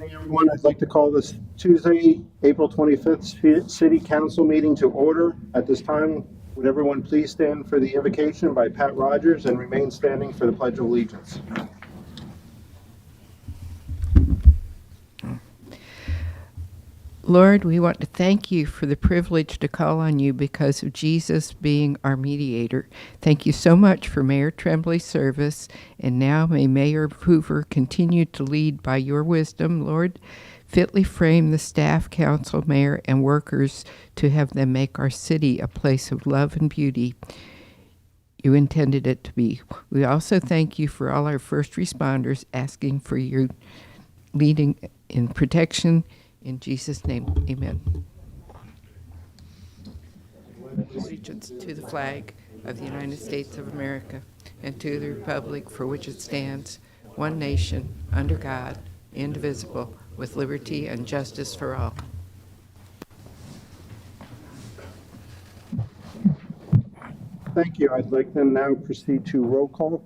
evening, everyone. I'd like to call this Tuesday, April 25th City Council meeting to order. At this time, would everyone please stand for the invocation by Pat Rogers and remain standing for the Pledge of Allegiance. Lord, we want to thank you for the privilege to call on you because of Jesus being our mediator. Thank you so much for Mayor Tremblay's service, and now may Mayor Hoover continue to lead by your wisdom, Lord. Fitly frame the staff, council, mayor, and workers to have them make our city a place of love and beauty you intended it to be. We also thank you for all our first responders, asking for your leading in protection. In Jesus' name, amen. Allegiance to the flag of the United States of America and to the republic for which it stands, one nation, under God, indivisible, with liberty and justice for all. Thank you. I'd like to now proceed to roll call.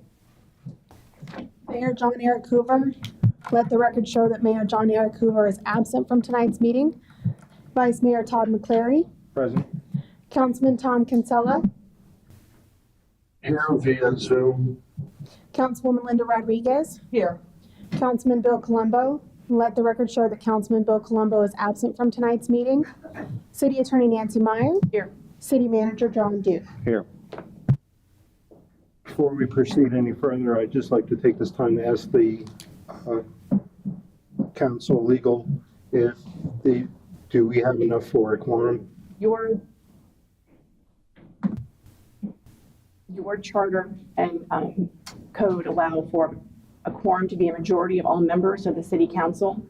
Mayor John Eric Hoover. Let the record show that Mayor John Eric Hoover is absent from tonight's meeting. Vice Mayor Todd McClary. Present. Councilman Tom Kinsella. Here via Zoom. Councilwoman Linda Rodriguez. Here. Councilman Bill Colombo. Let the record show that Councilman Bill Colombo is absent from tonight's meeting. City Attorney Nancy Meyer. Here. City Manager John Duke. Here. Before we proceed any further, I'd just like to take this time to ask the council legal if do we have enough for a quorum? Your charter and code allow for a quorum to be a majority of all members of the city council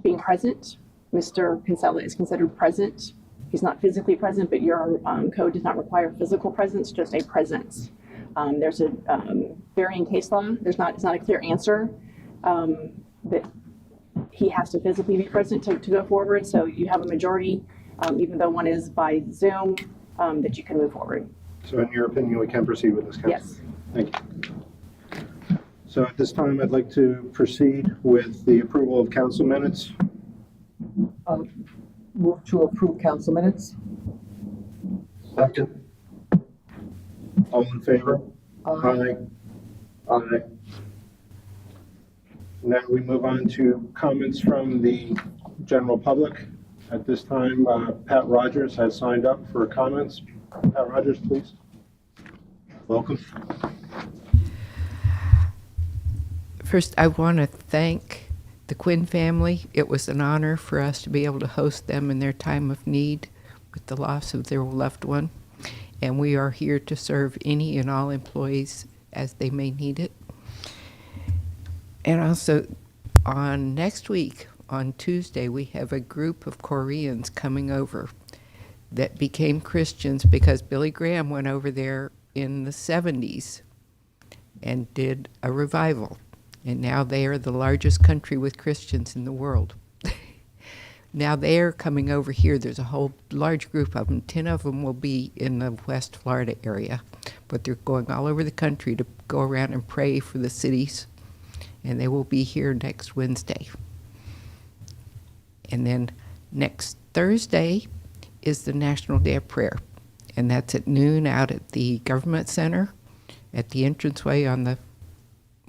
being present. Mr. Kinsella is considered present. He's not physically present, but your code does not require physical presence, just a presence. There's a varying case law. It's not a clear answer that he has to physically be present to go forward. So you have a majority, even though one is by Zoom, that you can move forward. So in your opinion, we can proceed with this, council? Yes. Thank you. So at this time, I'd like to proceed with the approval of council minutes. Move to approve council minutes. Second. All in favor? Aye. Aye. Now we move on to comments from the general public. At this time, Pat Rogers has signed up for comments. Pat Rogers, please. Welcome. First, I want to thank the Quinn family. It was an honor for us to be able to host them in their time of need with the loss of their loved one. And we are here to serve any and all employees as they may need it. And also, on next week, on Tuesday, we have a group of Koreans coming over that became Christians because Billy Graham went over there in the 70s and did a revival. And now they are the largest country with Christians in the world. Now they're coming over here. There's a whole large group of them. 10 of them will be in the West Florida area. But they're going all over the country to go around and pray for the cities. And they will be here next Wednesday. And then next Thursday is the National Day of Prayer. And that's at noon out at the Government Center at the entranceway on the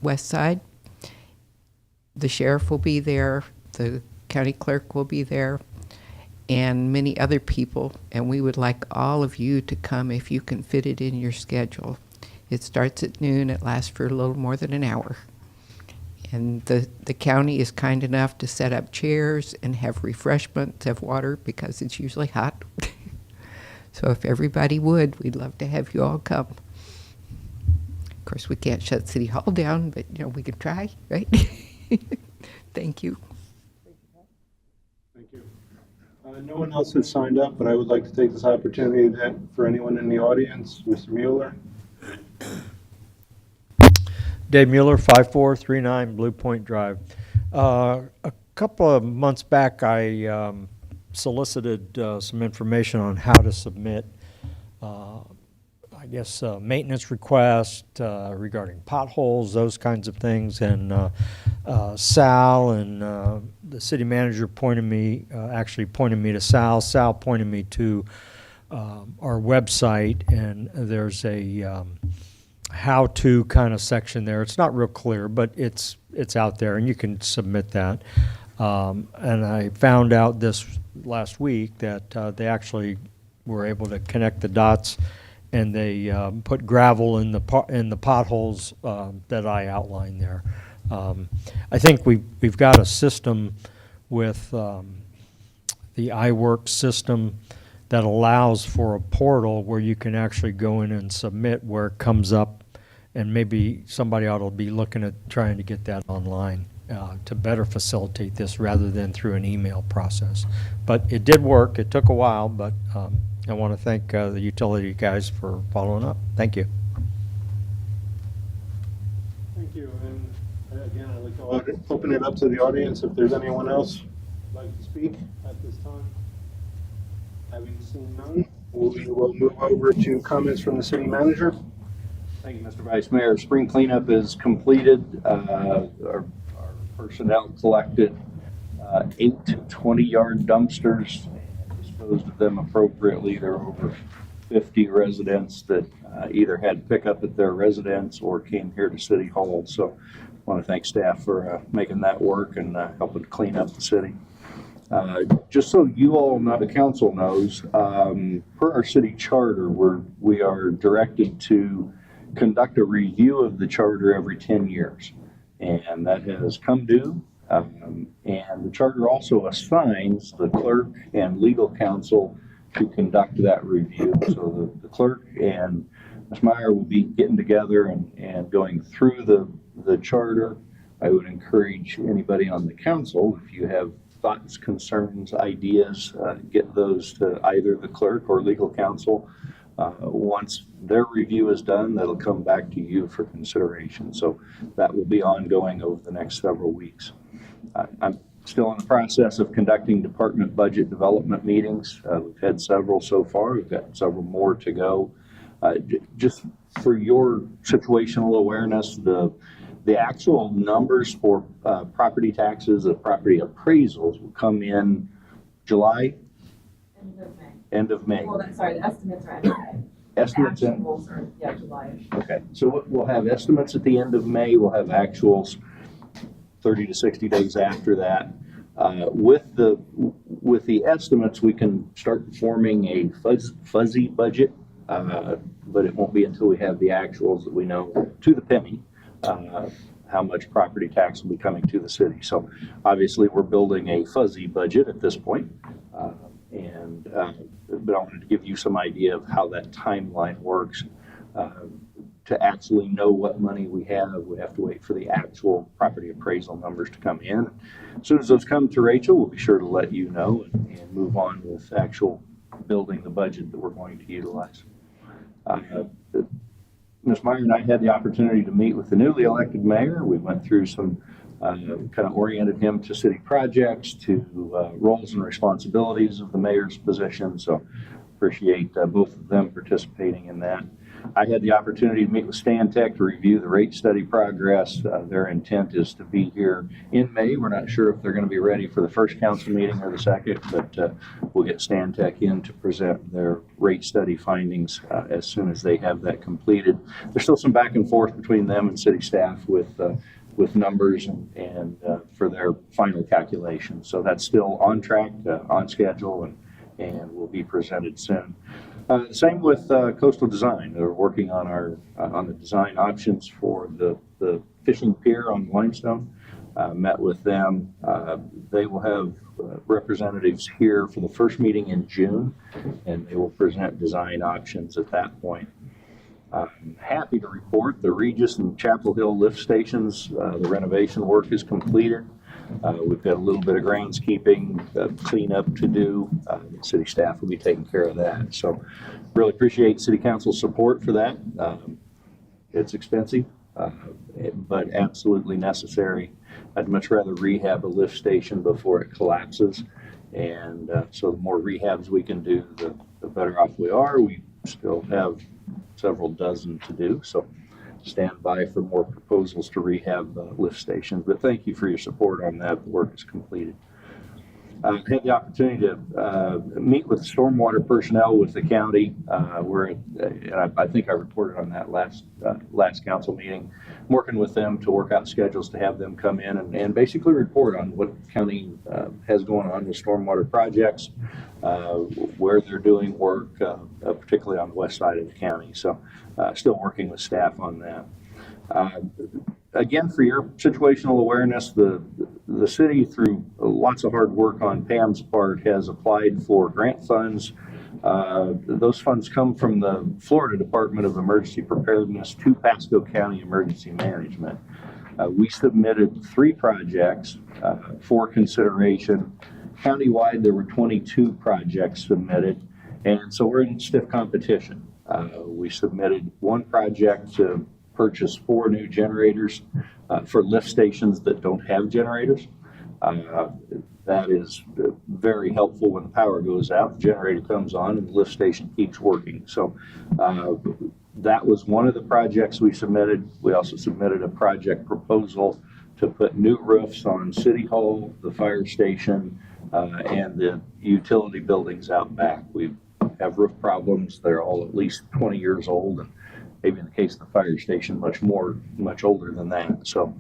west side. The sheriff will be there, the county clerk will be there, and many other people. And we would like all of you to come if you can fit it in your schedule. It starts at noon. It lasts for a little more than an hour. And the county is kind enough to set up chairs and have refreshments, have water, because it's usually hot. So if everybody would, we'd love to have you all come. Of course, we can't shut City Hall down, but we can try, right? Thank you. Thank you. No one else has signed up, but I would like to take this opportunity that for anyone in the audience, Mr. Mueller. Dave Mueller, 5439 Blue Point Drive. A couple of months back, I solicited some information on how to submit, maintenance requests regarding potholes, those kinds of things. And Sal and the city manager actually pointed me to Sal. Sal pointed me to our website, and there's a how-to kind of section there. It's not real clear, but it's out there, and you can submit that. And I found out this last week that they actually were able to connect the dots, and they put gravel in the potholes that I outlined there. I think we've got a system with the iWorks system that allows for a portal where you can actually go in and submit where it comes up, and maybe somebody ought to be looking at trying to get that online to better facilitate this rather than through an email process. But it did work. It took a while, but I want to thank the utility guys for following up. Thank you. Thank you. And again, I'd like to open it up to the audience if there's anyone else who'd like to speak at this time. Having seen none, we will move over to comments from the city manager. Thank you, Mr. Vice Mayor. Spring cleanup is completed. Our personnel collected 8 20-yard dumpsters and disposed of them appropriately. There were over 50 residents that either had pickup at their residence or came here to City Hall. So I want to thank staff for making that work and helping clean up the city. Just so you all know, the council knows, per our city charter, we are directed to conduct a review of the charter every 10 years. And that has come due. And the charter also assigns the clerk and legal counsel to conduct that review. So the clerk and Ms. Meyer will be getting together and going through the charter. I would encourage anybody on the council, if you have thoughts, concerns, ideas, get those to either the clerk or legal counsel. Once their review is done, that'll come back to you for consideration. So that will be ongoing over the next several weeks. I'm still in the process of conducting department budget development meetings. We've had several so far. We've got several more to go. Just for your situational awareness, the actual numbers for property taxes and property appraisals will come in July. End of May. Well, sorry, the estimates are end of May. Estimates in? Actuals are, yeah, July. Okay, so we'll have estimates at the end of May. We'll have actuals 30 to 60 days after that. With the estimates, we can start forming a fuzzy budget, but it won't be until we have the actuals that we know to the penny how much property tax will be coming to the city. So obviously, we're building a fuzzy budget at this point. But I wanted to give you some idea of how that timeline works. To actually know what money we have to wait for the actual property appraisal numbers to come in. As soon as those come to Rachel, we'll be sure to let you know and move on with actual building the budget that we're going to utilize. Ms. Meyer and I had the opportunity to meet with the newly elected mayor. We went through some kind of oriented him to city projects, to roles and responsibilities of the mayor's position. So appreciate both of them participating in that. I had the opportunity to meet with Stantec to review the rate study progress. Their intent is to be here in May. We're not sure if they're going to be ready for the first council meeting or the second, but we'll get Stantec in to present their rate study findings as soon as they have that completed. There's still some back and forth between them and city staff with numbers and for their final calculation. So that's still on track, on schedule, and will be presented soon. Same with Coastal Design. They're working on on the design options for the fishing pier on Limestone. Met with them. They will have representatives here for the first meeting in June, and they will present design options at that point. I'm happy to report the Regis and Chapel Hill lift stations, the renovation work is completed. We've got a little bit of groundskeeping cleanup to do. City staff will be taking care of that. So really appreciate City Council's support for that. It's expensive, but absolutely necessary. I'd much rather rehab a lift station before it collapses. And so the more rehabs we can do, the better off we are. We still have several dozen to do. So stand by for more proposals to rehab lift stations. But thank you for your support on that. The work is completed. I had the opportunity to meet with stormwater personnel with the county. And I think I reported on that last council meeting. I'm working with them to work out schedules to have them come in and basically report on what county has going on with stormwater projects, where they're doing work, particularly on the west side of the county. So still working with staff on that. Again, for your situational awareness, the city, through lots of hard work on Pam's part, has applied for grant funds. Those funds come from the Florida Department of Emergency Preparedness to Pasco County Emergency Management. We submitted 3 projects for consideration. Countywide, there were 22 projects submitted, and so we're in stiff competition. We submitted 1 project to purchase 4 new generators for lift stations that don't have generators. That is very helpful when the power goes out. The generator comes on and the lift station keeps working. So that was one of the projects we submitted. We also submitted a project proposal to put new roofs on City Hall, the fire station, and the utility buildings out back. We have roof problems. They're all at least 20 years old, and maybe in the case of the fire station, much older than that. So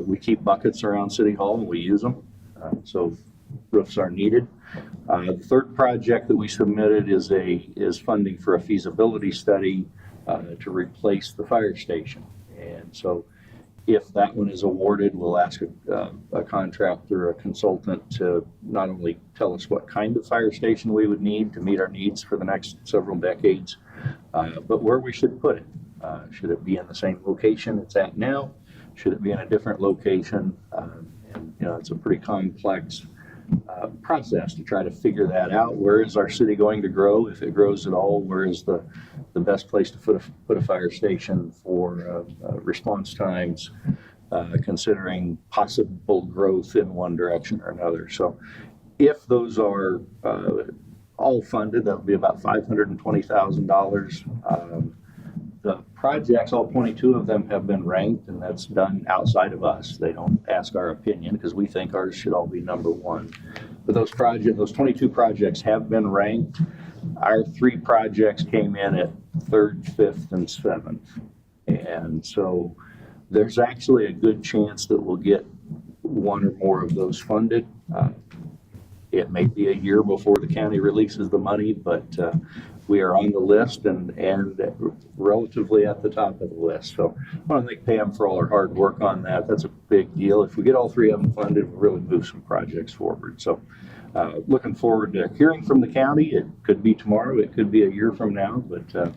we keep buckets around City Hall and we use them. So roofs are needed. The third project that we submitted is funding for a feasibility study to replace the fire station. And so if that one is awarded, we'll ask a contractor, a consultant, to not only tell us what kind of fire station we would need to meet our needs for the next several decades, but where we should put it. Should it be in the same location it's at now? Should it be in a different location? And it's a pretty complex process to try to figure that out. Where is our city going to grow? If it grows at all, where is the best place to put a fire station for response times, considering possible growth in one direction or another? So if those are all funded, that'll be about $520,000. The projects, all 22 of them, have been ranked, and that's done outside of us. They don't ask our opinion because we think ours should all be number 1. But those 22 projects have been ranked. Our 3 projects came in at 3rd, 5th, and 7th. And so there's actually a good chance that we'll get 1 or more of those funded. It may be a year before the county releases the money, but we are on the list and relatively at the top of the list. So I want to thank Pam for all her hard work on that. That's a big deal. If we get all 3 of them funded, we'll really move some projects forward. So looking forward to hearing from the county. It could be tomorrow, it could be a year from now, but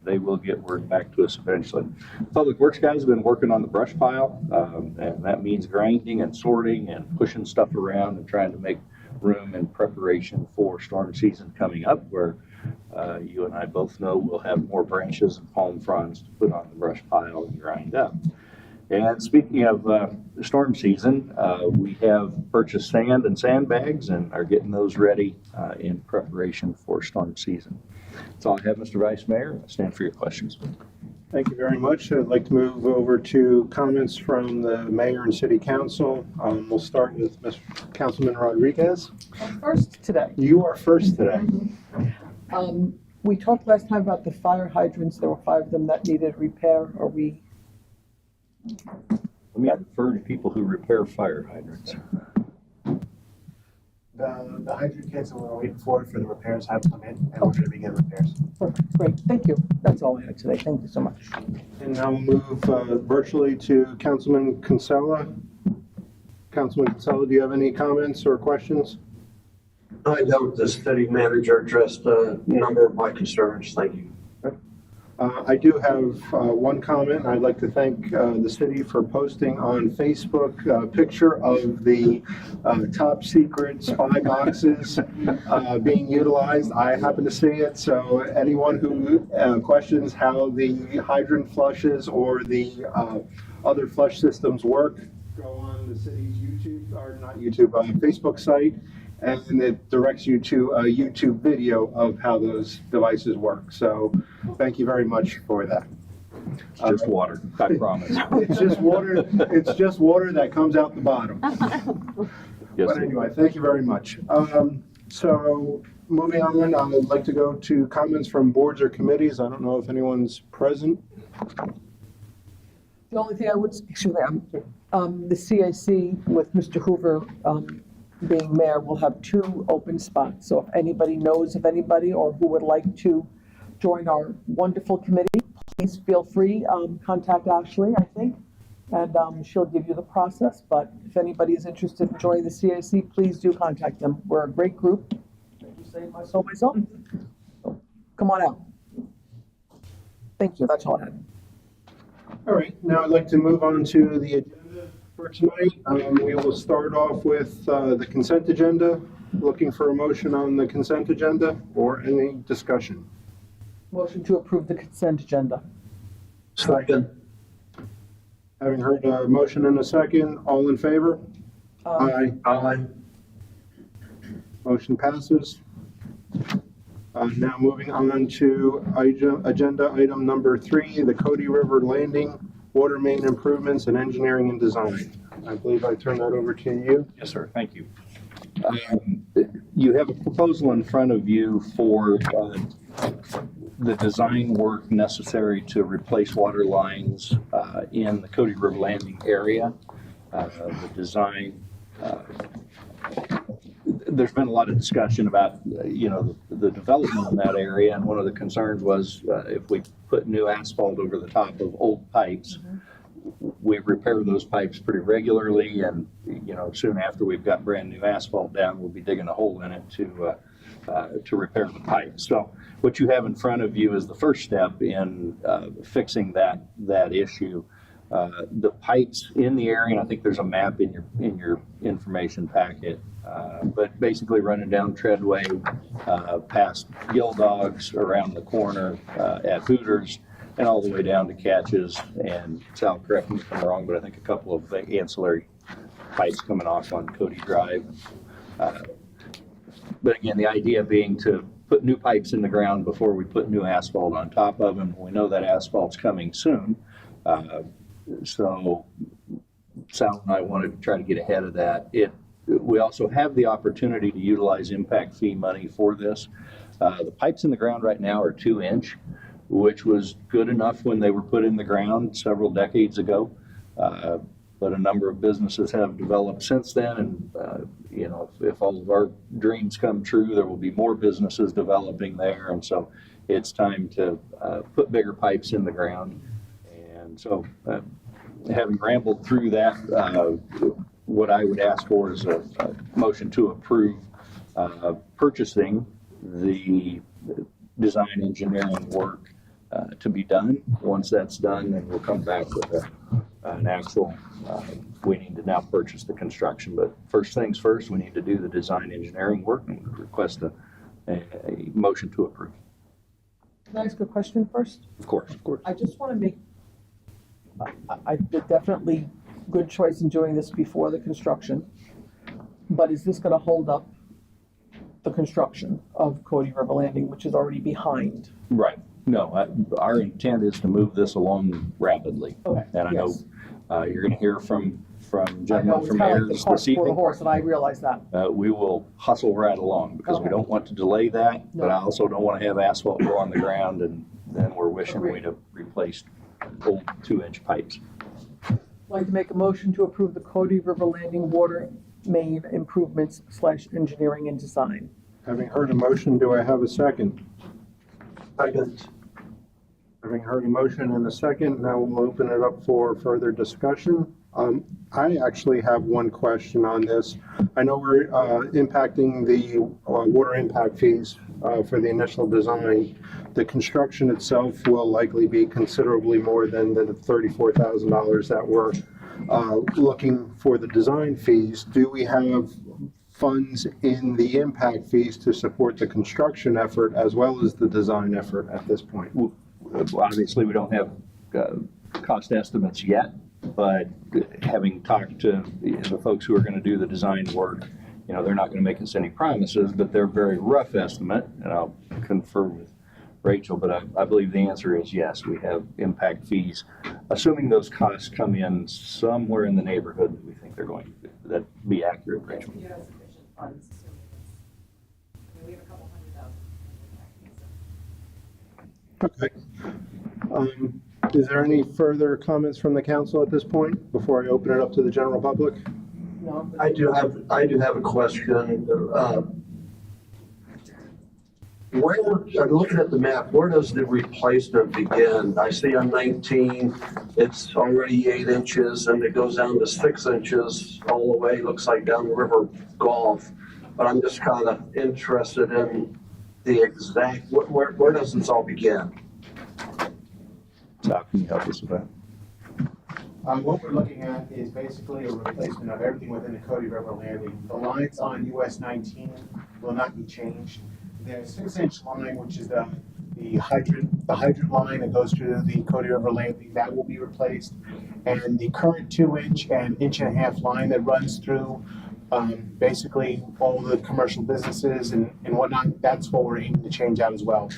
they will get word back to us eventually. Public Works guys have been working on the brush pile, and that means grinding and sorting and pushing stuff around and trying to make room in preparation for storm season coming up, where you and I both know we'll have more branches and palm fronds to put on the brush pile and grind up. And speaking of storm season, we have purchased sand and sandbags and are getting those ready in preparation for storm season. That's all I have, Mr. Vice Mayor. I stand for your questions. Thank you very much. I'd like to move over to comments from the mayor and city council. We'll start with Mr. Councilman Rodriguez. First today. You are first today. We talked last time about the fire hydrants. There were 5 of them that needed repair. Are we? Let me refer to people who repair fire hydrants. The hydrant kits that we're waiting for the repairs have come in, and we're gonna begin repairs. Perfect, great, thank you. That's all I had today. Thank you so much. And now we'll move virtually to Councilman Kinsella. Councilman Kinsella, do you have any comments or questions? I note the city manager addressed a number of my concerns. Thank you. I do have one comment. I'd like to thank the city for posting on Facebook a picture of the top secret spy boxes being utilized. I happen to see it, so anyone who questions how the hydrant flushes or the other flush systems work, go on the city's YouTube, or not YouTube, Facebook site, and it directs you to a YouTube video of how those devices work. So thank you very much for that. It's just water, I promise. It's just water, it's just water that comes out the bottom. Yes, But sir. anyway, thank you very much. So moving on, I'd like to go to comments from boards or committees. I don't know if anyone's present. The only thing I would, excuse me, the CAC with Mr. Hoover being mayor will have 2 open spots. So if anybody knows of anybody or who would like to join our wonderful committee, please feel free, contact Ashley, I think, and she'll give you the process. But if anybody is interested in joining the CAC, please do contact them. We're a great group. Say so myself. So come on out. Thank you, that's all I had. All right, now I'd like to move on to the agenda for tonight. We will start off with the consent agenda. Looking for a motion on the consent agenda or any discussion. Motion to approve the consent agenda. Second. Having heard a motion and a second, all in favor? Aye. Aye. Motion passes. Now moving on to agenda item number 3, the Cody River Landing Water Main Improvements and Engineering and Design. I believe I turn that over to you. Yes, sir. Thank you. You have a proposal in front of you for the design work necessary to replace water lines in the Cody River Landing area. The design, there's been a lot of discussion about, the development in that area, and one of the concerns was if we put new asphalt over the top of old pipes, we repair those pipes pretty regularly, and soon after we've got brand new asphalt down, we'll be digging a hole in it to repair the pipe. So what you have in front of you is the first step in fixing that issue. The pipes in the area, and I think there's a map in your information packet, but basically running down Treadway, past Gill Dogs, around the corner at Hooters, and all the way down to Catches, and Sal, correct me if I'm wrong, but I think a couple of ancillary pipes coming off on Cody Drive. But again, the idea being to put new pipes in the ground before we put new asphalt on top of them. We know that asphalt's coming soon. So Sal and I wanted to try to get ahead of that. We also have the opportunity to utilize impact fee money for this. The pipes in the ground right now are 2-inch, which was good enough when they were put in the ground several decades ago. But a number of businesses have developed since then, and if all of our dreams come true, there will be more businesses developing there, and so it's time to put bigger pipes in the ground. And so, having rambled through that, what I would ask for is a motion to approve purchasing the design engineering work to be done. Once that's done, then we'll come back with an actual, we need to now purchase the construction. But first things first, we need to do the design engineering work, and we request a motion to approve. Can I ask a question first? Of course, of course. I just want to make, I did definitely good choice in doing this before the construction, but is this going to hold up the construction of Cody River Landing, which is already behind? Right. No, our intent is to move this along rapidly. Okay, And I know you're going to hear from I know gentlemen it's from kind of like Ayers the this cart before the evening. horse, and I realize that. We will hustle right along because we Okay. don't want to delay that, but No. I also don't want to have asphalt go on the ground and then we're wishing Agreed. we'd have replaced old 2-inch pipes. I'd like to make a motion to approve the Cody River Landing water main improvements / engineering and design. Having heard a motion, do I have a second? Second. Having heard a motion and a second, now we'll open it up for further discussion. I actually have one question on this. I know we're impacting the water impact fees for the initial design. The construction itself will likely be considerably more than the $34,000 that we're looking for the design fees. Do we have funds in the impact fees to support the construction effort as well as the design effort at this point? Obviously, we don't have cost estimates yet, but having talked to the folks who are going to do the design work, they're not going to make us any promises, but they're very rough estimate, and I'll confer Rachel, but I believe the answer is yes, we have impact fees, assuming those costs come in somewhere in the neighborhood that we think they're going to. That be accurate, Rachel? We do have sufficient funds, assuming it's, I mean, we have a couple $100,000. Okay. Is there any further comments from the council at this point before I open it up to the general public? No? I do have a question. Where, I'm looking at the map, where does the replacement begin? I see on 19, it's already 8 inches and it goes down to 6 inches all the way, looks like down the River Gulf. But I'm just kind of interested in the exact, where does this all begin? Doc, can you help us with that? What we're looking at is basically a replacement of everything within the Cody River landing. The lines on US 19 will not be changed. There's 6-inch line, which is the hydrant line that goes through the Cody River landing, that will be replaced. And the current 2-inch and 1.5-inch line that runs through basically all the commercial businesses and whatnot, that's what we're aiming to change out as well.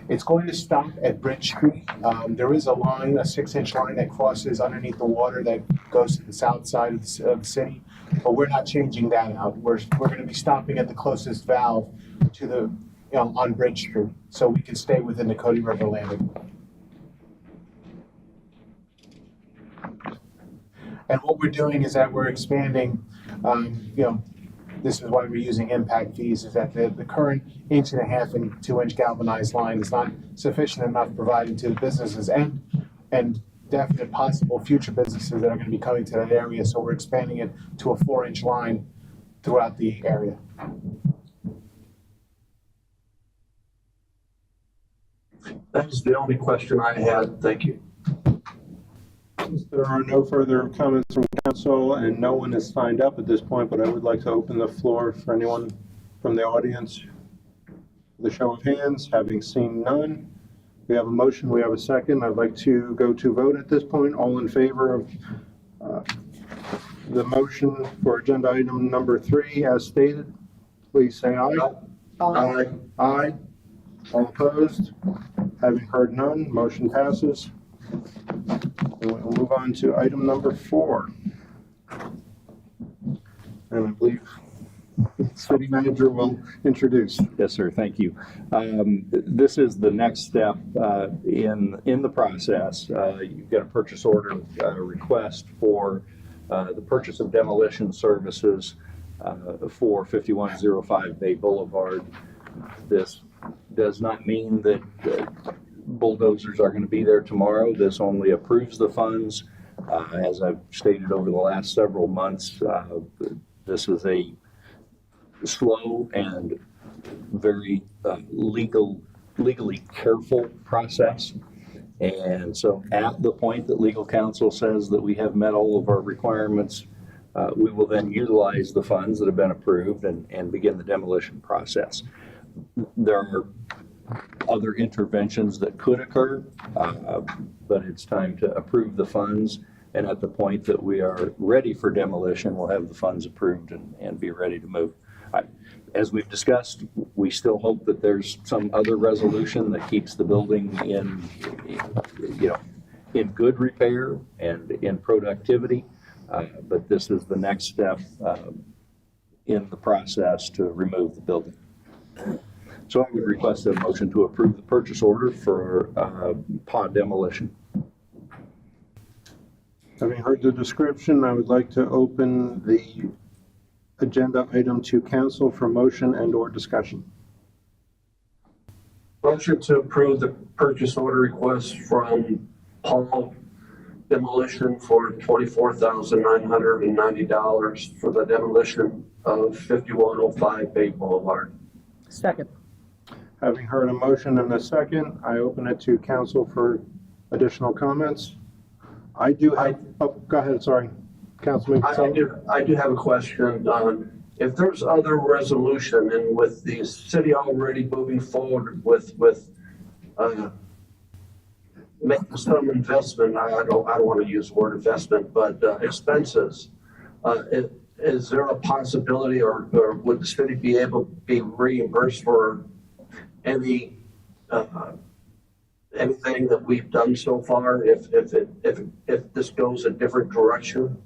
It's going to stop at Bridge Street. There is a line, a 6-inch line that crosses underneath the water that goes to the south side of the city, but we're not changing that out. We're going to be stopping at the closest valve to the, on Bridge Street, so we can stay within the Cody River landing. And what we're doing is that we're expanding, this is why we're using impact fees, is that the current 1.5-inch and 2-inch galvanized line is not sufficient enough provided to the businesses and definite possible future businesses that are going to be coming to that area. So we're expanding it to a 4-inch line throughout the area. That's the only question I had. Thank you. There are no further comments from council and no one has signed up at this point, but I would like to open the floor for anyone from the audience. The show of hands, having seen none. We have a motion, we have a second. I'd like to go to vote at this point. All in favor of the motion for agenda item number 3 as stated, please say aye. Aye. Aye. All opposed? Having heard none, motion passes. And we'll move on to item number 4. And I believe the city manager will introduce. Yes, sir. Thank you. This is the next step in the process. You've got a purchase order request for the purchase of demolition services for 5105 Bay Boulevard. This does not mean that bulldozers are going to be there tomorrow. This only approves the funds. As I've stated over the last several months, this is a slow and very legally careful process. And so at the point that legal counsel says that we have met all of our requirements, we will then utilize the funds that have been approved and begin the demolition process. There are other interventions that could occur, but it's time to approve the funds. And at the point that we are ready for demolition, we'll have the funds approved and be ready to move. As we've discussed, we still hope that there's some other resolution that keeps the building in good repair and in productivity. But this is the next step in the process to remove the building. So I would request a motion to approve the purchase order for pod demolition. Having heard the description, I would like to open the agenda item to council for motion and or discussion. Motion to approve the purchase order request from Paul Demolition for $24,990 for the demolition of 5105 Bay Boulevard. Second. Having heard a motion and a second, I open it to council for additional comments. I do have, go ahead, sorry. Councilman. I do have a question. If there's other resolution and with the city already moving forward with making some investment, I don't want to use the word investment, but expenses, is there a possibility or would the city be able to be reimbursed for any anything that we've done so far, if this goes a different direction?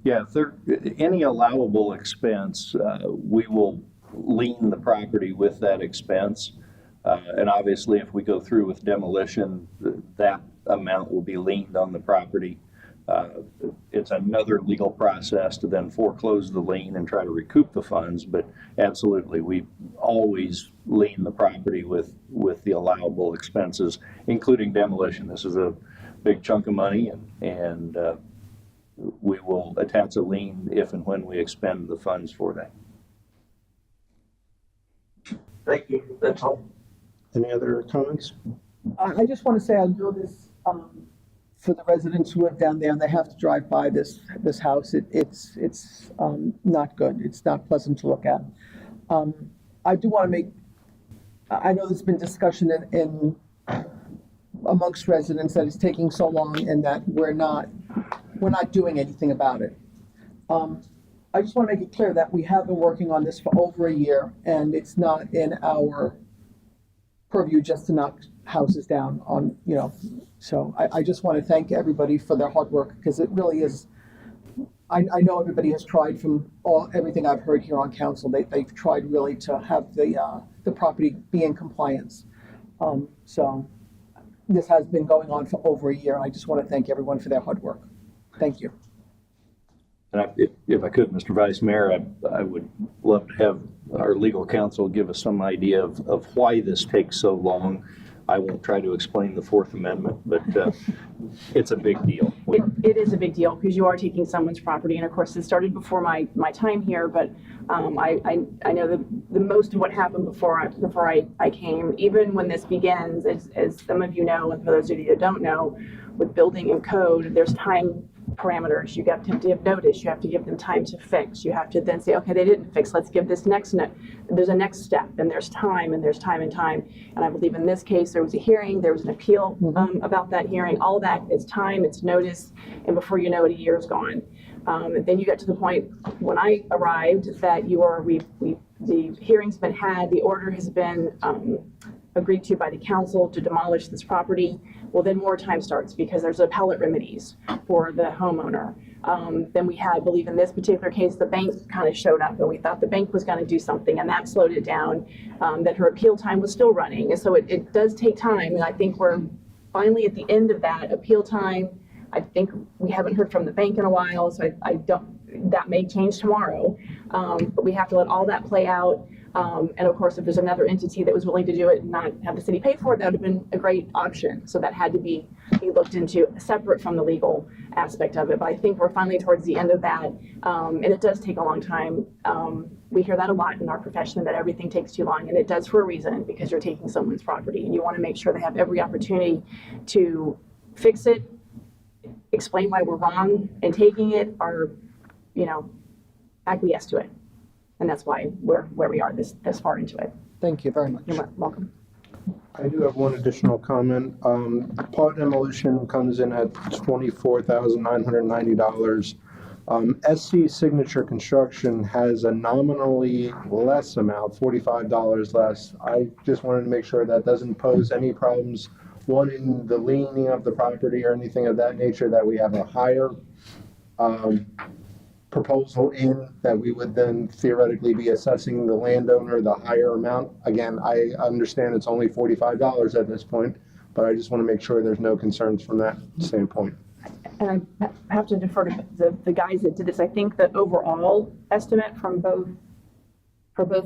Yeah, if there, any allowable expense, we will lien the property with that expense. And obviously, if we go through with demolition, that amount will be liened on the property. It's another legal process to then foreclose the lien and try to recoup the funds, but absolutely, we always lien the property with the allowable expenses, including demolition. This is a big chunk of money, and we will attach a lien if and when we expend the funds for that. Thank you, that's all. Any other comments? I just want to say, I know this, for the residents who live down there, and they have to drive by this house, it's not good. It's not pleasant to look at. I do want to make, I know there's been discussion in amongst residents that it's taking so long and that we're not doing anything about it. I just want to make it clear that we have been working on this for over a year, and it's not in our purview just to knock houses down on, so I just want to thank everybody for their hard work, because it really is, I know everybody has tried from everything I've heard here on council, they've tried really to have the property be in compliance. So this has been going on for over a year, and I just want to thank everyone for their hard work. Thank you. And if I could, Mr. Vice Mayor, I would love to have our legal counsel give us some idea of why this takes so long. I won't try to explain the Fourth Amendment, but it's a big deal. It is a big deal because you are taking someone's property, and of course, it started before my time here. But I know the most of what happened before I came. Even when this begins, as some of you know, and for those of you that don't know, with building and code, there's time parameters. You have to have notice. You have to give them time to fix. You have to then say, okay, they didn't fix. Let's give this next. There's a next step, and there's time, and there's time and time. And I believe in this case, there was a hearing, there was an appeal about that hearing. All that is time, it's notice, and before you know it, a year is gone. And then you get to the point when I arrived that the hearing's been had, the order has been agreed to by the council to demolish this property. Well, then more time starts because there's appellate remedies for the homeowner. Then we had, I believe in this particular case, the bank kind of showed up, and we thought the bank was going to do something, and that slowed it down, that her appeal time was still running. And so it does take time, and I think we're finally at the end of that appeal time. I think we haven't heard from the bank in a while, so I don't, that may change tomorrow. But we have to let all that play out. And of course, if there's another entity that was willing to do it and not have the city pay for it, that would have been a great option. So that had to be looked into separate from the legal aspect of it. But I think we're finally towards the end of that. And it does take a long time. We hear that a lot in our profession, that everything takes too long, and it does for a reason, because you're taking someone's property and you want to make sure they have every opportunity to fix it, explain why we're wrong in taking it, or, acquiesce to it. And that's why we're where we are this far into it. Thank you very much. You're welcome. I do have one additional comment. Paw demolition comes in at $24,990. SC Signature Construction has a nominally less amount, $45 less. I just wanted to make sure that doesn't pose any problems, one, in the leaning of the property or anything of that nature, that we have a higher proposal in, that we would then theoretically be assessing the landowner the higher amount. Again, I understand it's only $45 at this point, but I just want to make sure there's no concerns from that standpoint. And I have to defer to the guys that did this. I think the overall estimate for both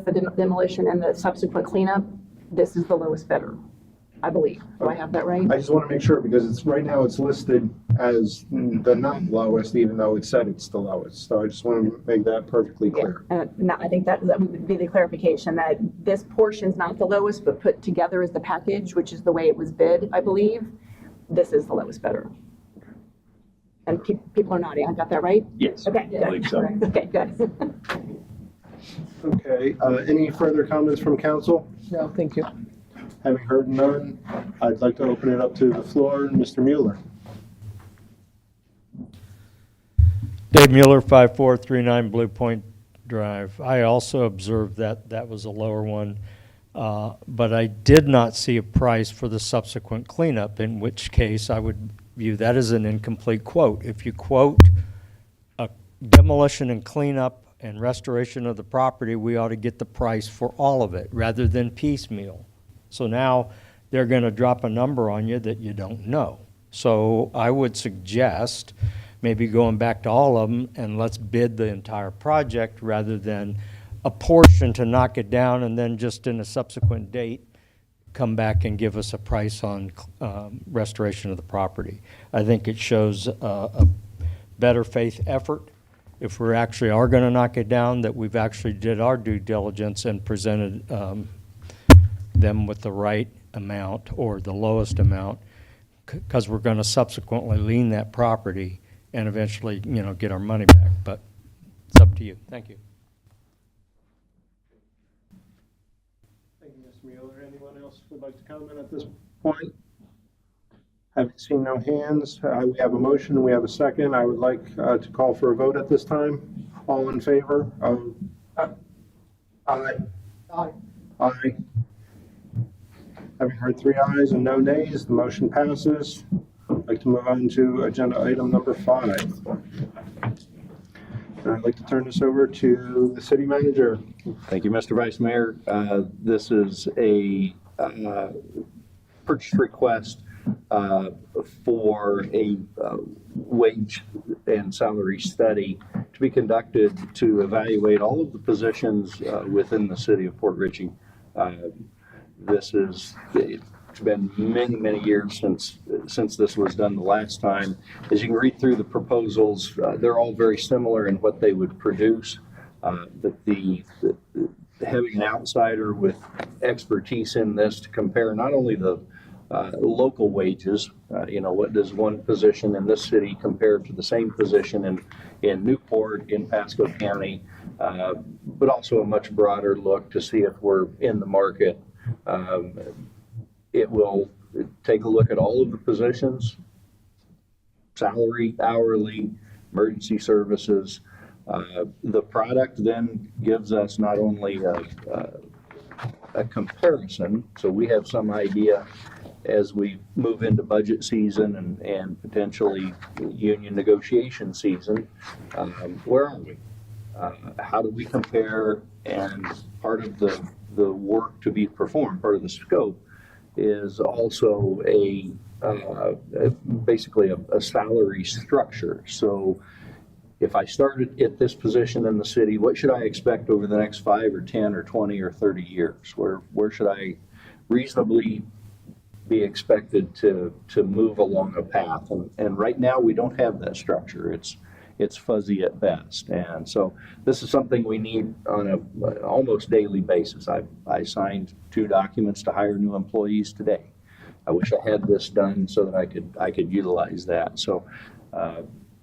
the demolition and the subsequent cleanup, this is the lowest bidder, I believe. Do I have that right? I just want to make sure, because right now it's listed as the not lowest, even though it said it's the lowest. So I just want to make that perfectly clear. Yeah. I think that would be the clarification, that this portion's not the lowest, but put together as the package, which is the way it was bid, I believe. This is the lowest bidder. And people are nodding. I got that right? Yes. Okay, I good. believe so. Okay, good. Okay, any further comments from council? No, thank you. Having heard none, I'd like to open it up to the floor. Mr. Mueller. Dave Mueller, 5439 Blue Point Drive. I also observed that was a lower one. But I did not see a price for the subsequent cleanup, in which case I would view that as an incomplete quote. If you quote a demolition and cleanup and restoration of the property, we ought to get the price for all of it rather than piecemeal. So now they're going to drop a number on you that you don't know. So I would suggest maybe going back to all of them and let's bid the entire project rather than a portion to knock it down and then just in a subsequent date come back and give us a price on restoration of the property. I think it shows a better faith effort if we actually are going to knock it down, that we've actually did our due diligence and presented them with the right amount or the lowest amount, because we're going to subsequently lien that property and eventually, get our money back. But it's up to you. Thank you. Thank you, Mr. Mueller. Anyone else would like to comment at this point? Having seen no hands, we have a motion, we have a second. I would like to call for a vote at this time. All in favor of? Aye. Aye. Aye. Having heard 3 ayes and no nays, the motion passes. I'd like to move on to agenda item number 5. And I'd like to turn this over to the city manager. Thank you, Mr. Vice Mayor. This is a purchase request for a wage and salary study to be conducted to evaluate all of the positions within the city of Port Richey. It's been many, many years since this was done the last time. As you can read through the proposals, they're all very similar in what they would produce. But having an outsider with expertise in this to compare not only the local wages, what does one position in this city compare to the same position in Newport, in Pasco County, but also a much broader look to see if we're in the market. It will take a look at all of the positions, salary, hourly, emergency services. The product then gives us not only a comparison, so we have some idea as we move into budget season and potentially union negotiation season, where are we? How do we compare? And part of the work to be performed, part of the scope, is also basically a salary structure. So if I started at this position in the city, what should I expect over the next 5 or 10 or 20 or 30 years? Where should I reasonably be expected to move along a path? And right now we don't have that structure. It's fuzzy at best. And so this is something we need on a almost daily basis. I signed 2 documents to hire new employees today. I wish I had this done so that I could utilize that. So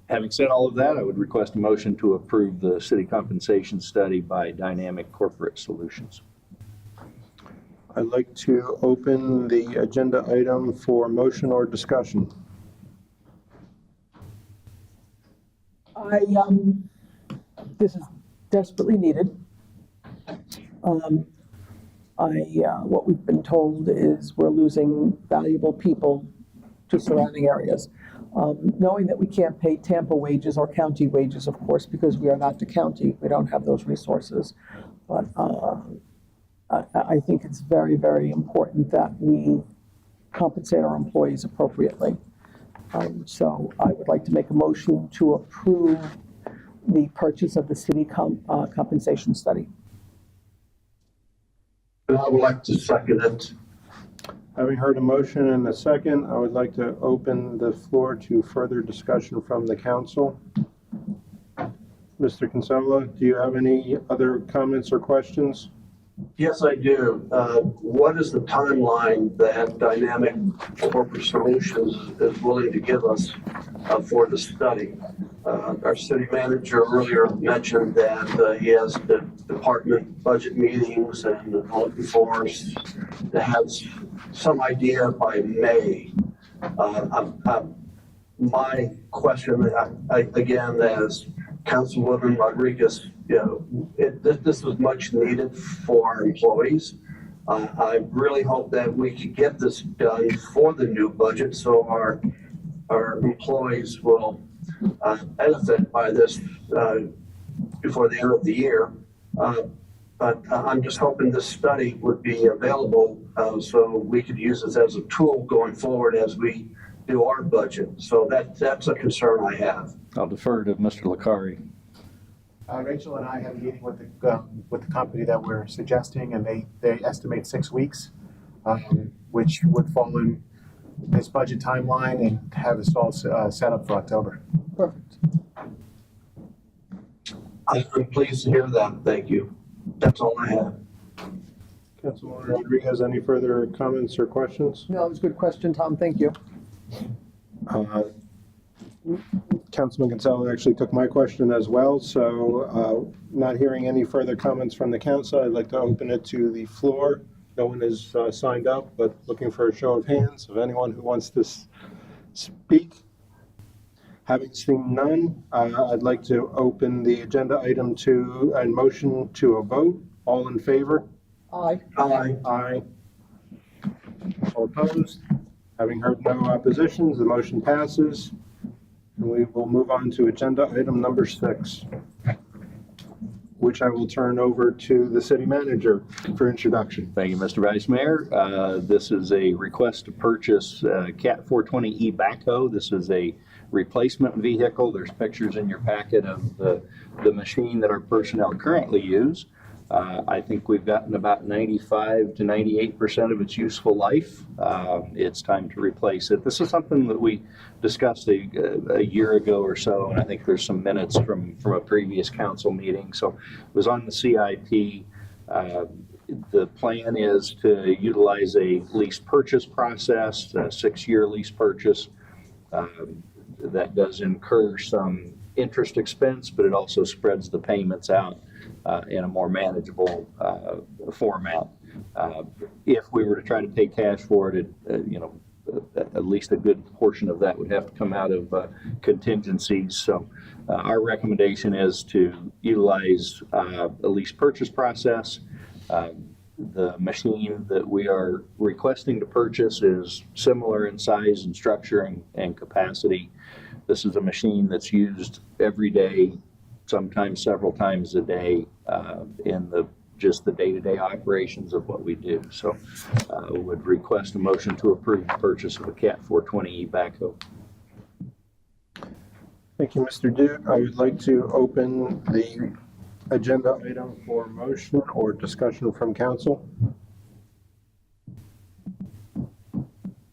having said all of that, I would request a motion to approve the city compensation study by Dynamic Corporate Solutions. I'd like to open the agenda item for motion or discussion. This is desperately needed. What we've been told is we're losing valuable people to surrounding areas. Knowing that we can't pay Tampa wages or county wages, of course, because we are not the county, we don't have those resources. But I think it's very, very important that we compensate our employees appropriately. So I would like to make a motion to approve the purchase of the city compensation study. And I would like to second it. Having heard a motion and a second, I would like to open the floor to further discussion from the council. Mr. Kinsella, do you have any other comments or questions? Yes, I do. What is the timeline that Dynamic Corporate Solutions is willing to give us for the study? Our city manager earlier mentioned that he has the department budget meetings and looking for us to have some idea by May. My question, again, as Councilwoman Rodriguez, this was much needed for our employees. I really hope that we can get this done for the new budget, so our employees will benefit by this before the end of the year. But I'm just hoping this study would be available so we could use this as a tool going forward as we do our budget. So that's a concern I have. I'll defer to Mr. Licari. Rachel and I had a meeting with the company that we're suggesting, and they estimate 6 weeks, which would fall in this budget timeline and have us all set up for October. Perfect. I'm pleased to hear that. Thank you. That's all I have. Councilman Rodriguez, any further comments or questions? No, it was a good question, Tom. Thank you. Councilman Gonzalez actually took my question as well, so not hearing any further comments from the council, I'd like to open it to the floor. No one has signed up, but looking for a show of hands of anyone who wants to speak. Having seen none, I'd like to open the agenda item to a motion to a vote. All in favor? Aye. Aye. Aye. All opposed? Having heard no oppositions, the motion passes. And we will move on to agenda item number 6, which I will turn over to the city manager for introduction. Thank you, Mr. Vice Mayor. This is a request to purchase Cat 420E backhoe. This is a replacement vehicle. There's pictures in your packet of the machine that our personnel currently use. I think we've gotten about 95 to 98% of its useful life. It's time to replace it. This is something that we discussed a year ago or so, and I think there's some minutes from a previous council meeting. So it was on the CIP. The plan is to utilize a lease purchase process, a 6-year lease purchase. That does incur some interest expense, but it also spreads the payments out in a more manageable format. If we were to try to pay cash for it, at least a good portion of that would have to come out of contingencies. So our recommendation is to utilize a lease purchase process. The machine that we are requesting to purchase is similar in size and structure and capacity. This is a machine that's used every day, sometimes several times a day, in just the day-to-day operations of what we do. So would request a motion to approve the purchase of a Cat 420E backhoe. Thank you, Mr. Dude. I would like to open the agenda item for motion or discussion from council.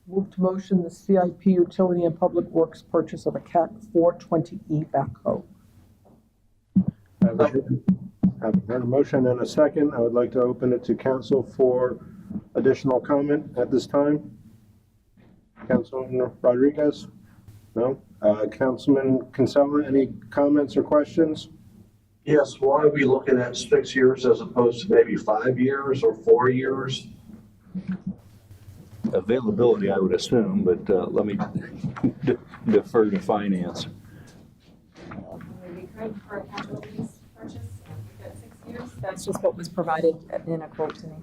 Move to motion the CIP Utility and Public Works purchase of a Cat 420E backhoe. Having heard a motion and a second, I would like to open it to council for additional comment at this time. Councilman Rodriguez? No? Councilman Kinsella, any comments or questions? Yes, why are we looking at 6 years as opposed to maybe 5 years or 4 years? Availability, I would assume, but let me defer to finance. We could for a capital lease purchase, we've got 6 years. That's just what was provided in a quote to me.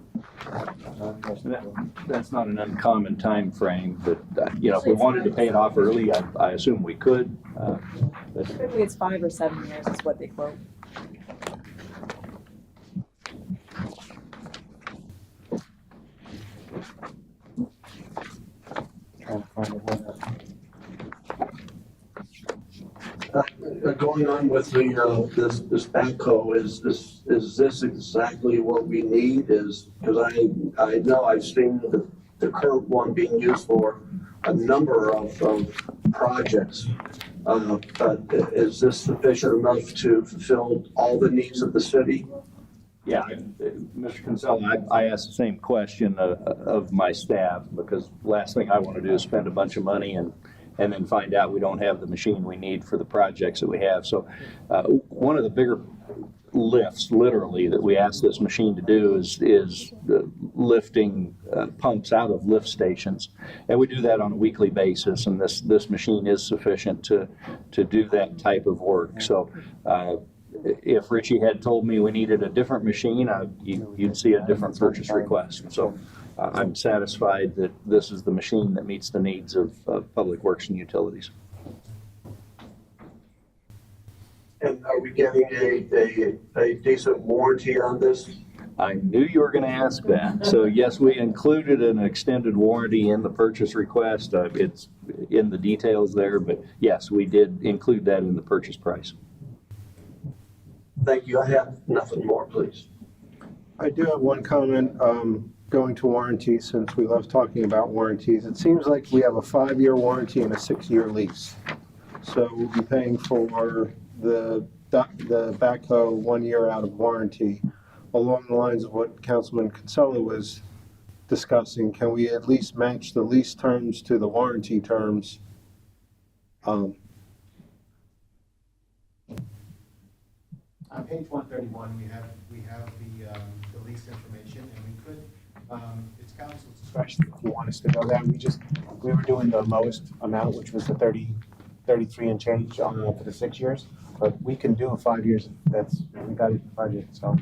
That's not an uncommon time frame, but if we wanted to pay it off early, I assume we could. But Typically, it's 5 or 7 years is what they quote. Going on with the this backhoe, is this exactly what we need? Because I know I've seen the current one being used for a number of projects. But is this sufficient enough to fulfill all the needs of the city? yeah, Mr. Kinsella, I asked the same question of my staff, because last thing I want to do is spend a bunch of money and then find out we don't have the machine we need for the projects that we have. So one of the bigger lifts, literally, that we ask this machine to do is lifting pumps out of lift stations, and we do that on a weekly basis. And this machine is sufficient to do that type of work. So if Richie had told me we needed a different machine, you'd see a different purchase request. So I'm satisfied that this is the machine that meets the needs of Public Works and Utilities. And are we getting a decent warranty on this? I knew you were going to ask that. So yes, we included an extended warranty in the purchase request. It's in the details there, but yes, we did include that in the purchase price. Thank you. I have nothing more, please. I do have one comment, going to warranty, since we love talking about warranties. It seems like we have a 5-year warranty and a 6-year lease. So we'll be paying for the backhoe 1 year out of warranty. Along the lines of what Councilman Kinsella was discussing, can we at least match the lease terms to the warranty terms? On page 131, we have the lease information, and we could, it's council's discretion if you want us to know that. We were doing the lowest amount, which was the 33 and change for the 6 years, but we can do 5 years. We got it in budget, so.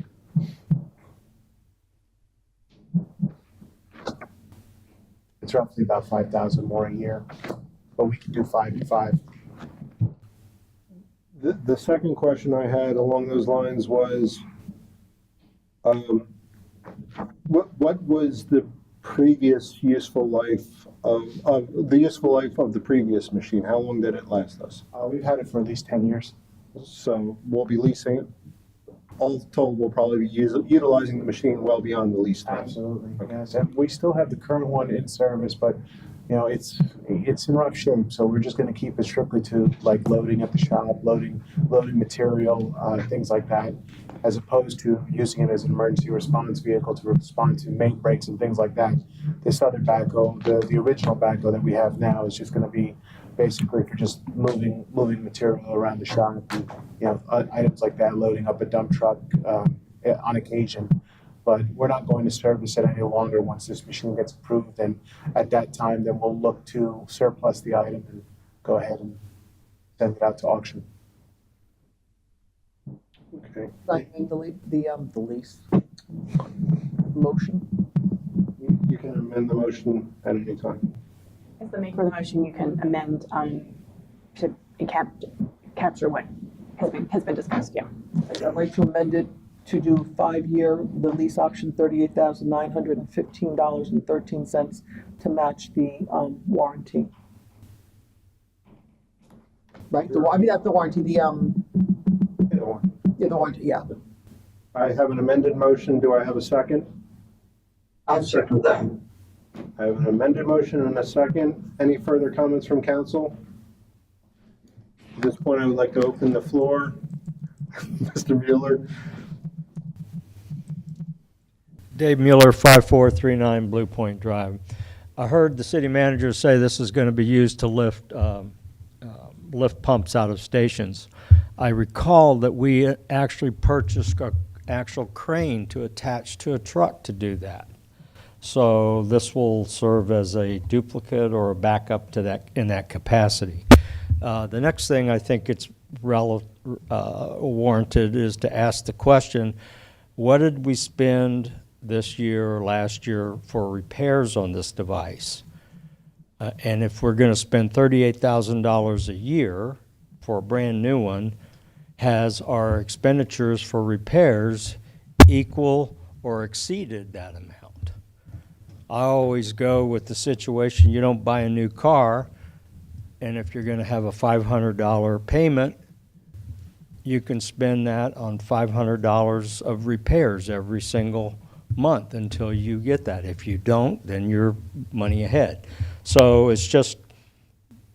It's roughly about 5,000 more a year, but we can do 5 to 5. The second question I had along those lines was, what was the previous useful life of the previous machine? How long did it last us? We've had it for at least 10 years. So we'll be leasing it. All told, we'll probably be utilizing the machine well beyond the lease time. Absolutely, yes. And we still have the current one in service, but you know, it's in rough shape. So we're just going to keep it strictly to like loading at the shop, loading material, things like that, as opposed to using it as an emergency response vehicle to respond to main breaks and things like that. This other backhoe, the original backhoe that we have now, is just going to be basically for just moving material around the shop, and, you know, items like that, loading up a dump truck on occasion. But we're not going to service it any longer once this machine gets approved. And at that time, then we'll look to surplus the item and go ahead and send it out to auction. Okay. I can delete the lease motion. You can amend the motion at any time. As the maker of the motion, you can amend to capture what has been discussed, yeah. I'd like to amend it to do 5-year, the lease option, $38,915.13 to match the warranty. Right, I mean, not the warranty, the warranty, yeah. I have an amended motion. Do I have a second? I'll second that. I have an amended motion and a second. Any further comments from council? At this point, I would like to open the floor. Mr. Mueller. Dave Mueller, 5439 Blue Point Drive. I heard the city manager say this is going to be used to lift pumps out of stations. I recall that we actually purchased an actual crane to attach to a truck to do that. So this will serve as a duplicate or a backup to that in that capacity. The next thing I think it's warranted is to ask the question, what did we spend this year or last year for repairs on this device? And if we're going to spend $38,000 a year for a brand new one, has our expenditures for repairs equal or exceeded that amount? I always go with the situation, you don't buy a new car, and if you're going to have a $500 payment, you can spend that on $500 of repairs every single month until you get that. If you don't, then you're money ahead. So it's just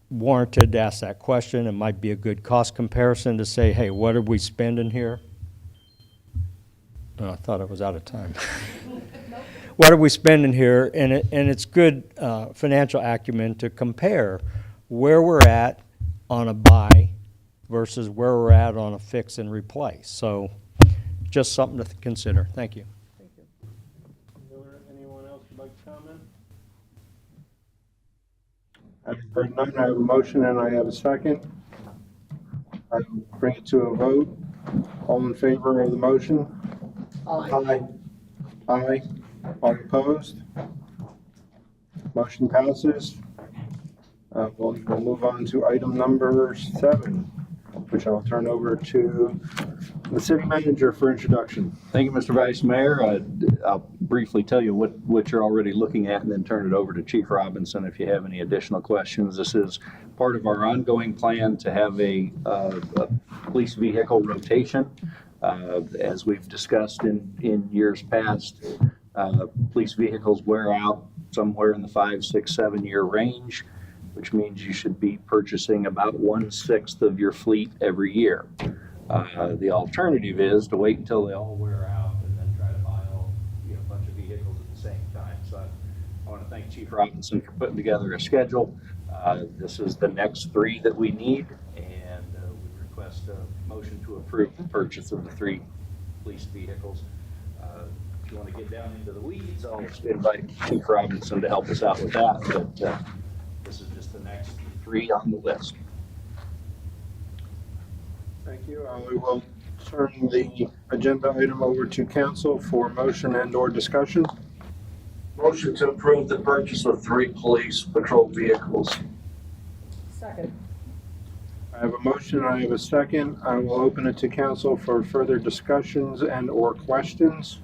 warranted to ask that question. It might be a good cost comparison to say, hey, what are we spending here? Oh, I thought I was out of time. What are we spending here? And it's good financial acumen to compare where we're at on a buy versus where we're at on a fix and replace. So just something to consider. Thank you. Anyone else would like to comment? I've heard none. I have a motion and I have a second. I will bring it to a vote. All in favor of the motion? Aye. Aye. All opposed? Motion passes. We'll move on to item number 7, which I'll turn over to the city manager for introduction. Thank you, Mr. Vice Mayor. I'll briefly tell you what you're already looking at and then turn it over to Chief Robinson if you have any additional questions. This is part of our ongoing plan to have a police vehicle rotation. As we've discussed in years past, police vehicles wear out somewhere in the 5, 6, 7 year range, which means you should be purchasing about 1/6 of your fleet every year. The alternative is to wait until they all wear out and then try to buy a bunch of vehicles at the same time. So I want to thank Chief Robinson for putting together a schedule. This is the next 3 that we need, and we request a motion to approve the purchase of the 3 police vehicles. If you want to get down into the weeds, I'll invite Chief Robinson to help us out with that, but this is just the next 3 on the list. Thank you. We will turn the agenda item over to council for motion and/or discussion. Motion to approve the purchase of 3 police patrol vehicles. Second. I have a motion, I have a second. I will open it to council for further discussions and/or questions.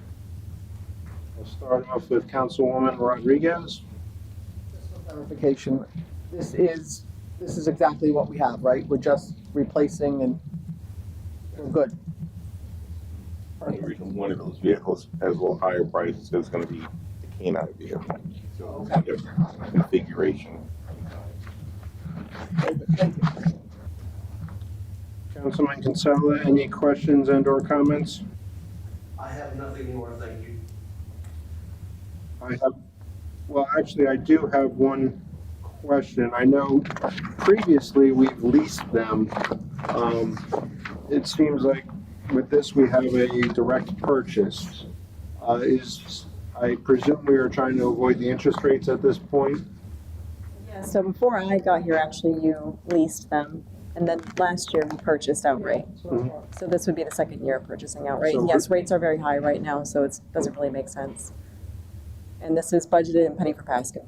We'll start off with Councilwoman Rodriguez. Just for clarification, this is exactly what we have, right? We're just replacing and we're good. The only reason one of those vehicles has a little higher price is going to be the canine vehicle. So it's a different configuration. Thank you. Councilman Kinsella, any questions and/or comments? I have nothing more, thank you. Actually, I do have one question. I know previously we've leased them. It seems like with this, we have a direct purchase. I presume we are trying to avoid the interest rates at this point? Yeah, so before I got here, actually, you leased them, and then last year we purchased outright. So this would be the second year of purchasing outright. And yes, rates are very high right now, so it doesn't really make sense. And this is budgeted in penny for Pasco.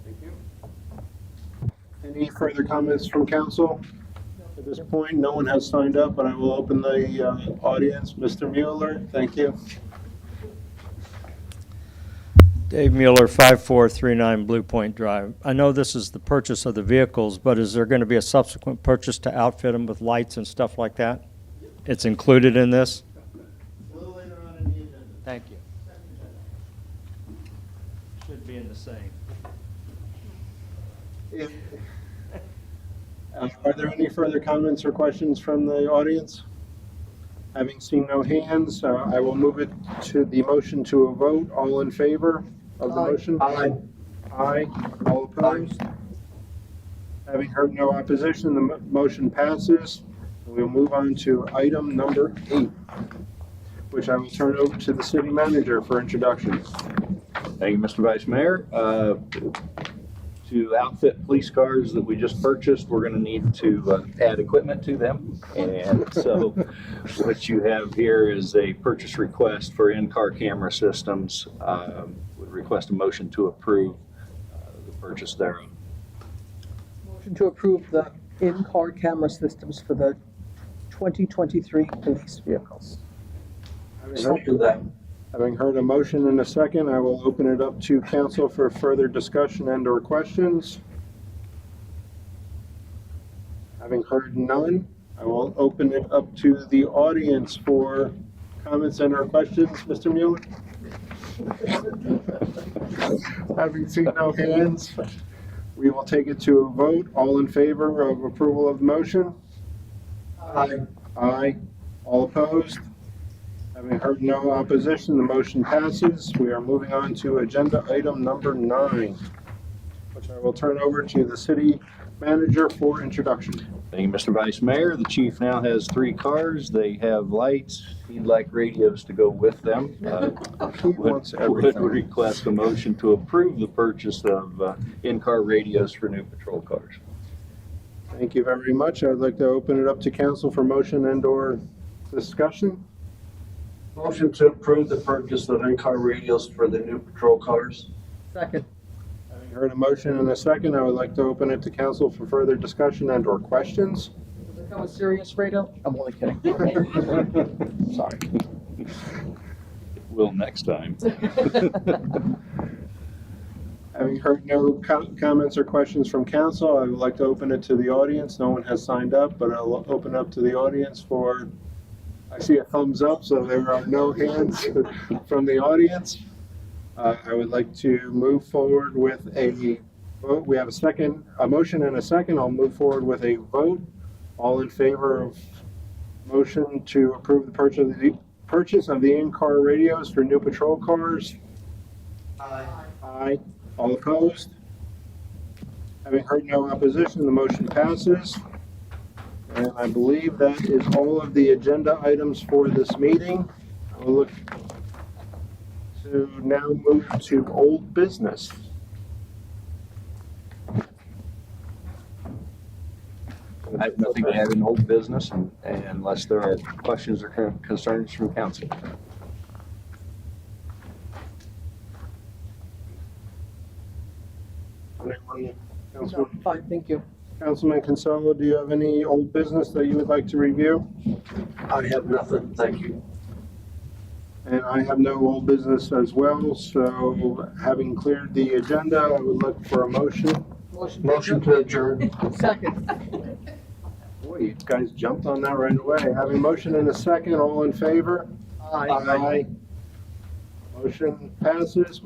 Thank you. Any further comments from council? At this point, no one has signed up, but I will open the audience. Mr. Mueller, thank you. Dave Mueller, 5439 Blue Point Drive. I know this is the purchase of the vehicles, but is there going to be a subsequent purchase to outfit them with lights and stuff like that? It's included in this? A little later on in the agenda. Thank you. Should be in the same. Are there any further comments or questions from the audience? Having seen no hands, I will move it to the motion to a vote. All in favor of the motion? Aye. Aye. All opposed? Having heard no opposition, the motion passes. We'll move on to item number 8, which I will turn over to the city manager for introduction. Thank you, Mr. Vice Mayor. To outfit police cars that we just purchased, we're going to need to add equipment to them. And so what you have here is a purchase request for in-car camera systems. Would request a motion to approve the purchase thereof. Motion to approve the in-car camera systems for the 2023 police vehicles. Second that. Having heard a motion and a second, I will open it up to council for further discussion and/or questions. Having heard none, I will open it up to the audience for comments and/or questions. Mr. Mueller? Having seen no hands, we will take it to a vote. All in favor of approval of the motion? Aye. Aye. All opposed? Having heard no opposition, the motion passes. We are moving on to agenda item number 9, which I will turn over to the city manager for introduction. Thank you, Mr. Vice Mayor. The chief now has 3 cars. They have lights. He'd like radios to go with them. He wants Would everything. request a motion to approve the purchase of in-car radios for new patrol cars. Thank you very much. I would like to open it up to council for motion and/or Discussion? Motion to approve the purchase of in-car radios for the new patrol cars. Second. Having heard a motion and a second, I would like to open it to council for further discussion and/or questions. Does it come with serious radio? I'm only kidding. Sorry. Will next time. Having heard no comments or questions from council, I would like to open it to the audience. No one has signed up, but I'll open up to the audience for, I see a thumbs up, so there are no hands from the audience. I would like to move forward with a vote. We have a motion and a second. I'll move forward with a vote. All in favor of motion to approve the purchase of the in-car radios for new patrol cars? Aye. Aye. All opposed? Having heard no opposition, the motion passes. And I believe that is all of the agenda items for this meeting. We'll look to now move to old business. I have nothing to add in old business unless there are questions or concerns from council. Fine, thank you. Councilman Kinsella, do you have any old business that you would like to review? I have nothing, thank you. And I have no old business as well, so having cleared the agenda, I would look for a motion. Motion to adjourn. Second. Boy, you guys jumped on that right away. Having a motion and a second, all in favor? Aye. Motion passes.